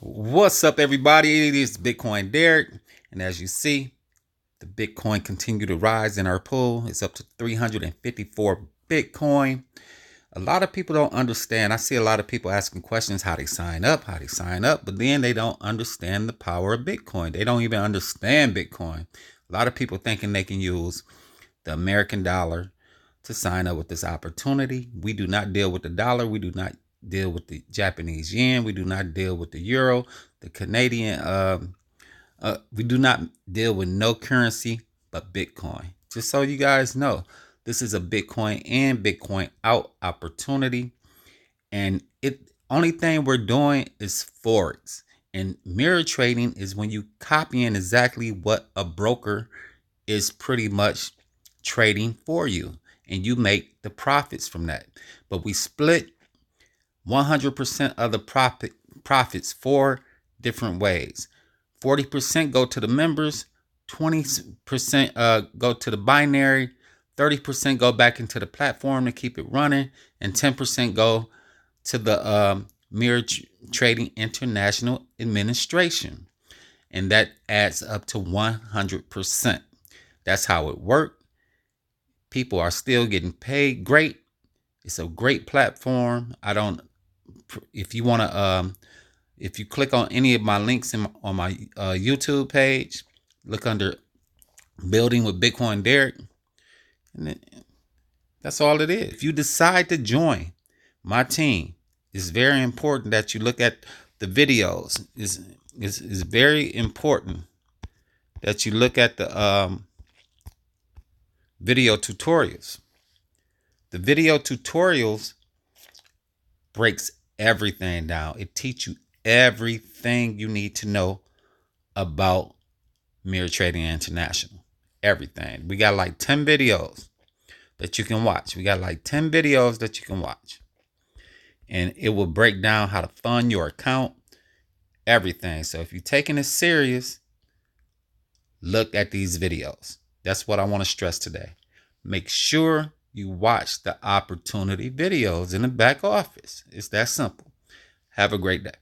What's up, everybody? It is Bitcoin Derrick, and as you see, the Bitcoin continue to rise in our pool. It's up to 354 Bitcoin. A lot of people don't understand. I see a lot of people asking questions how they sign up, but then they don't understand the power of Bitcoin. They don't even understand Bitcoin. A lot of people thinking they can use the American dollar to sign up with this opportunity. We do not deal with the dollar. We do not deal with the Japanese yen. We do not deal with the euro, the Canadian. We do not deal with no currency but Bitcoin. Just so you guys know, this is a Bitcoin in, Bitcoin out opportunity. And it only thing we're doing is forex. And mirror trading is when you copying exactly what a broker is pretty much trading for you, and you make the profits from that. But we split 100% of the profits 4 different ways. 40% go to the members, 20% go to the binary, 30% go back into the platform to keep it running, and 10% go to the Mirror Trading International Administration. And that adds up to 100%. That's how it worked. People are still getting paid great. It's a great platform. If you want to, if you click on any of my links on my YouTube page, look under Building with Bitcoin Derrick. And that's all it is. If you decide to join my team, it's very important that you look at the videos. It's very important that you look at the video tutorials. The video tutorials breaks everything down. It teaches you everything you need to know about Mirror Trading International. Everything. We got like 10 videos that you can watch. And it will break down how to fund your account, everything. So if you're taking it serious, look at these videos. That's what I want to stress today. Make sure you watch the opportunity videos in the back office. It's that simple. Have a great day.